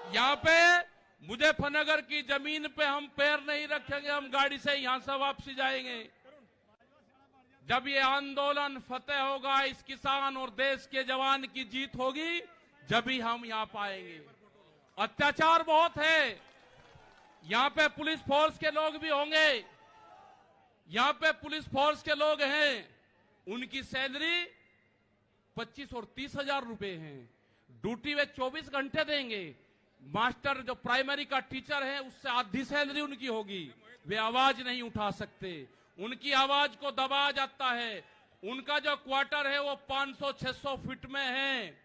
यहाँ पे मुजफ्फरनगर की जमीन पे हम पैर नहीं रखेंगे, हम गाड़ी से यहां से वापसी जाएंगे। जब ये आंदोलन फतेह होगा, इस किसान और देश के जवान की जीत होगी, जब ही हम यहां पाएंगे। अत्याचार बहुत है, यहां पे पुलिस फोर्स के लोग भी होंगे, यहां पे पुलिस फोर्स के लोग हैं, उनकी सैलरी 25 और 30 हजार रुपए है। ड्यूटी वे 24 घंटे देंगे। मास्टर जो प्राइमरी का टीचर है, उससे आधी सैलरी उनकी होगी। वे आवाज नहीं उठा सकते, उनकी आवाज को दबाया जाता है। उनका जो क्वार्टर है वो 500-600 फीट में है,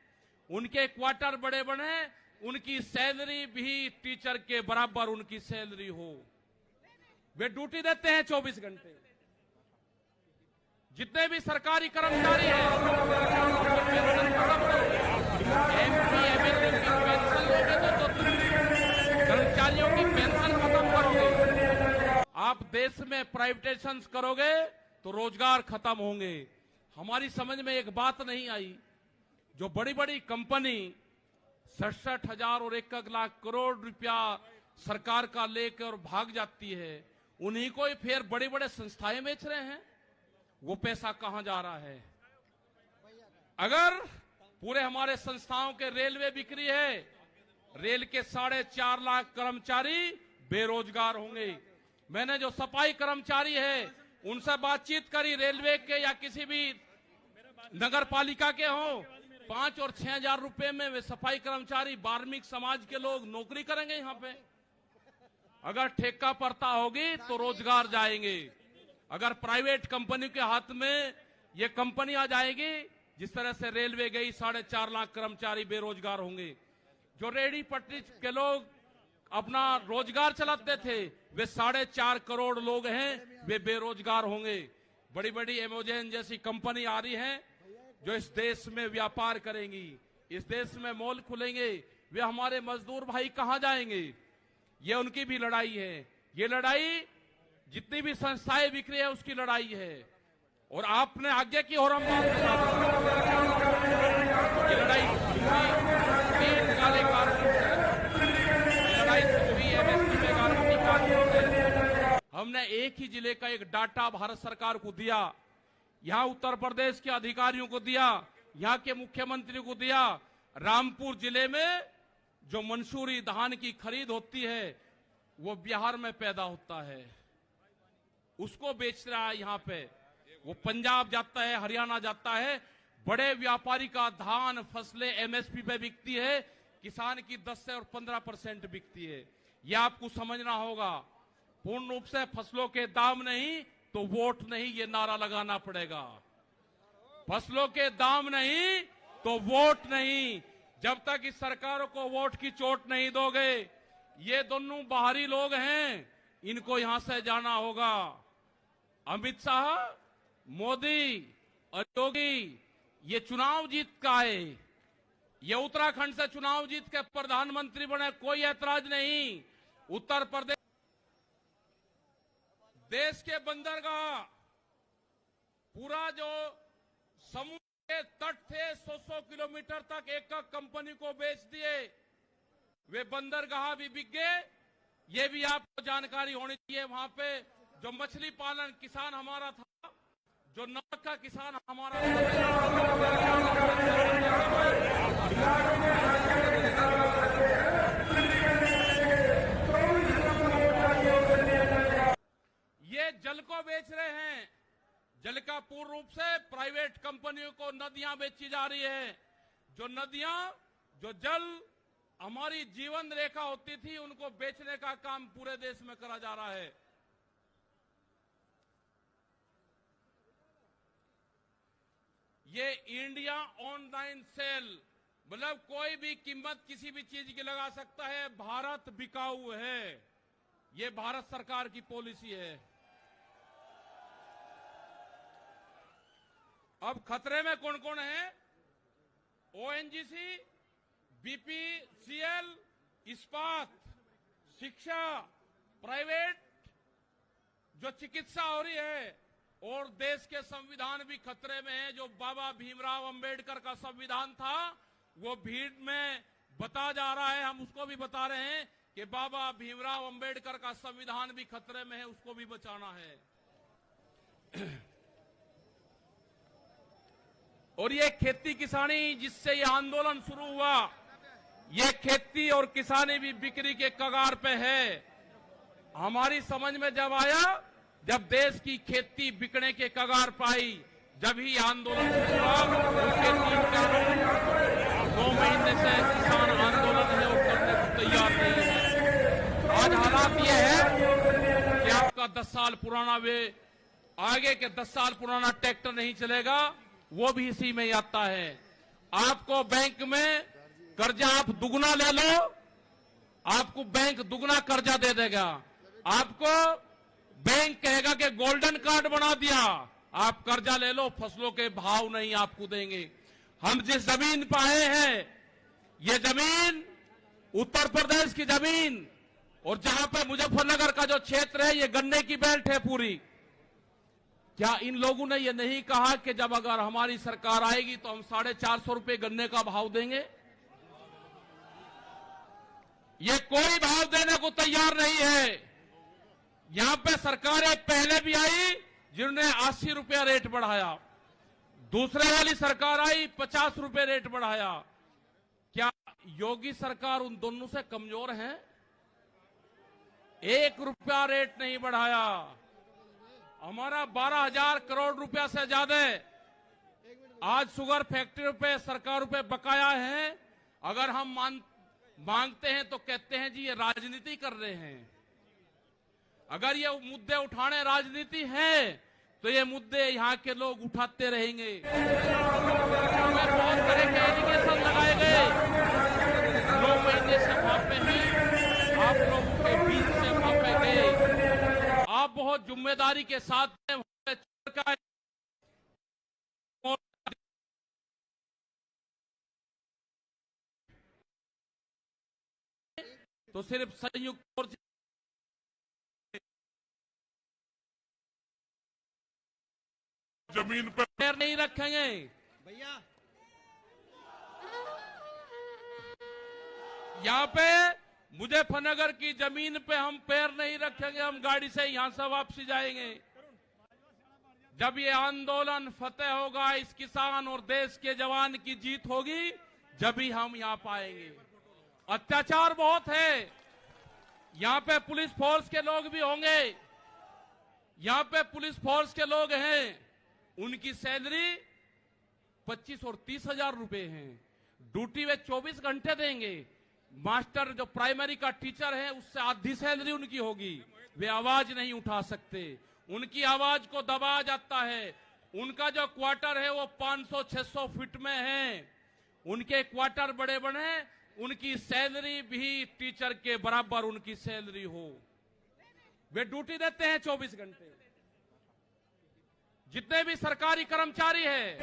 उनके क्वार्टर बड़े बड़े हैं, उनकी सैलरी भी टीचर के बराबर उनकी सैलरी हो। वे ड्यूटी देते हैं 24 घंटे। जितने भी सरकारी कर्मचारी हैं, एमपी एमएलए की पेंशन लोगे तो कर्मचारियों की पेंशन खत्म करोगे। आप देश में प्राइवेटाइजेशन करोगे तो रोजगार खत्म होंगे। हमारी समझ में एक बात नहीं आई, जो बड़ी बड़ी कंपनी 67,000 और 1 लाख करोड़ रुपया सरकार का लेकर भाग जाती है, उन्हीं को ही फिर बड़ी बड़े संस्थाएं बेच रहे हैं। वो पैसा कहां जा रहा है? अगर पूरे हमारे संस्थाओं के रेलवे बिक्री है, रेल के 4.5 लाख कर्मचारी बेरोजगार होंगे। मैंने जो सफाई कर्मचारी है उनसे बातचीत करी, रेलवे के या किसी भी नगर पालिका के हों, 5 और 6 हजार रुपए में वे सफाई कर्मचारी बार्मिक समाज के लोग नौकरी करेंगे। यहां पे अगर ठेका पड़ता होगी तो रोजगार जाएंगे। अगर प्राइवेट कंपनी के हाथ में ये कंपनी आ जाएगी, जिस तरह से रेलवे गई, 4.5 लाख कर्मचारी बेरोजगार होंगे। जो रेहड़ी पटरी के लोग अपना रोजगार चलाते थे, वे 4.5 करोड़ लोग हैं, वे बेरोजगार होंगे। बड़ी बड़ी एमेजॉन जैसी कंपनी आ रही है जो इस देश में व्यापार करेंगी, इस देश में मॉल खुलेंगे। वे हमारे मजदूर भाई कहां जाएंगे? ये उनकी भी लड़ाई है। ये लड़ाई जितनी भी संस्थाएं बिक्री है उसकी लड़ाई है। और आपने आगे की और हम ये लड़ाई तीन काले कानून से, लड़ाई हुई एमएसपी में कानूनी कानून से। हमने एक ही जिले का एक डाटा भारत सरकार को दिया, यहां उत्तर प्रदेश के अधिकारियों को दिया, यहां के मुख्यमंत्री को दिया। रामपुर जिले में जो मंसूरी धान की खरीद होती है वो बिहार में पैदा होता है, उसको बेच रहा है यहां पे। वो पंजाब जाता है, हरियाणा जाता है। बड़े व्यापारी का धान फसलें एमएसपी पे बिकती है, किसान की 10 से और 15% बिकती है। यह आपको समझना होगा। पूर्ण रूप से फसलों के दाम नहीं तो वोट नहीं, ये नारा लगाना पड़ेगा। फसलों के दाम नहीं तो वोट नहीं। जब तक इस सरकारों को वोट की चोट नहीं दोगे, ये दोनों बाहरी लोग हैं, इनको यहां से जाना होगा। अमित शाह, मोदी और योगी ये चुनाव जीत का है, ये उत्तराखंड से चुनाव जीत के प्रधानमंत्री बने, कोई ऐतराज नहीं। उत्तर प्रदेश देश के बंदरगाह, पूरा जो समुद्र के तट थे 100-100 किलोमीटर तक एक कंपनी को बेच दिए। वे बंदरगाह भी बिक गए। ये भी आपको जानकारी होनी चाहिए। वहां पे जो मछली पालन किसान हमारा था, जो नमक का किसान हमारा था, ये जल को बेच रहे हैं। जल का पूर्ण रूप से प्राइवेट कंपनियों को नदियां बेची जा रही है। जो नदियां, जो जल हमारी जीवन रेखा होती थी, उनको बेचने का काम पूरे देश में करा जा रहा है। ये इंडिया ऑनलाइन सेल, मतलब कोई भी कीमत किसी भी चीज की लगा सकता है, भारत बिकाऊ है। ये भारत सरकार की पॉलिसी है। अब खतरे में कौन कौन है? ओएनजीसी, बीपीसीएल, इस्पात, शिक्षा, प्राइवेट जो चिकित्सा हो रही है, और देश के संविधान भी खतरे में है। जो बाबा भीमराव अंबेडकर का संविधान था, वो भीड़ में बता जा रहा है, हम उसको भी बता रहे हैं कि बाबा भीमराव अंबेडकर का संविधान भी खतरे में है, उसको भी बचाना है। और ये खेती किसानी जिससे ये आंदोलन शुरू हुआ, ये खेती और किसानी भी बिक्री के कगार पे है। हमारी समझ में जब आया, जब देश की खेती बिकने के कगार पाई, जब ही आंदोलन शुरू हुआ। उसके 2 महीने से किसान आंदोलन है और करने को तैयार नहीं है। आज हालात ये है कि आपका 10 साल पुराना आगे के 10 साल पुराना ट्रैक्टर नहीं चलेगा, वो भी इसी में आता है। आपको बैंक में कर्जा आप दुगना ले लो, आपको बैंक दुगना कर्जा दे देगा। आपको बैंक कहेगा कि गोल्डन कार्ड बना दिया, आप कर्जा ले लो, फसलों के भाव नहीं आपको देंगे। हम जिस जमीन पर आए हैं, ये जमीन उत्तर प्रदेश की जमीन, और जहां पे मुजफ्फरनगर का जो क्षेत्र है, ये गन्ने की बेल्ट है पूरी। क्या इन लोगों ने ये नहीं कहा कि जब अगर हमारी सरकार आएगी तो हम 450 रुपए गन्ने का भाव देंगे? ये कोई भाव देने को तैयार नहीं है। यहां पे सरकारें पहले भी आई जिन्होंने 80 रुपया रेट बढ़ाया, दूसरे वाली सरकार आई 50 रुपए रेट बढ़ाया। क्या योगी सरकार उन दोनों से कमजोर है? 1 रुपया रेट नहीं बढ़ाया। हमारा 12,000 करोड़ रुपया से ज्यादा आज शुगर फैक्ट्री पे सरकार पे बकाया है। अगर हम मांगते हैं तो कहते हैं जी ये राजनीति कर रहे हैं। अगर ये मुद्दे उठाने राजनीति है तो ये मुद्दे यहाँ के लोग उठाते रहेंगे। हमें बहुत तरह के एलिगेशन लगाए गए, 2 महीने से वहां पे हैं, आप लोगों के बीच से वहां पे गए, आप बहुत जिम्मेदारी के साथ तो सिर्फ संयुक्त मोर्चा जमीन पर पैर नहीं रखेंगे भैया। यहाँ पे मुजफ्फरनगर की जमीन पे हम पैर नहीं रखेंगे, हम गाड़ी से यहां से वापसी जाएंगे। जब ये आंदोलन फतेह होगा, इस किसान और देश के जवान की जीत होगी, जब ही हम यहां पाएंगे। अत्याचार बहुत है, यहां पे पुलिस फोर्स के लोग भी होंगे, यहां पे पुलिस फोर्स के लोग हैं, उनकी सैलरी 25 और 30 हजार रुपए है। ड्यूटी वे 24 घंटे देंगे। मास्टर जो प्राइमरी का टीचर है, उससे आधी सैलरी उनकी होगी। वे आवाज नहीं उठा सकते, उनकी आवाज को दबाया जाता है। उनका जो क्वार्टर है वो 500-600 फीट में है, उनके क्वार्टर बड़े बड़े, उनकी सैलरी भी टीचर के बराबर उनकी सैलरी हो। वे ड्यूटी देते हैं 24 घंटे। जितने भी सरकारी कर्मचारी हैं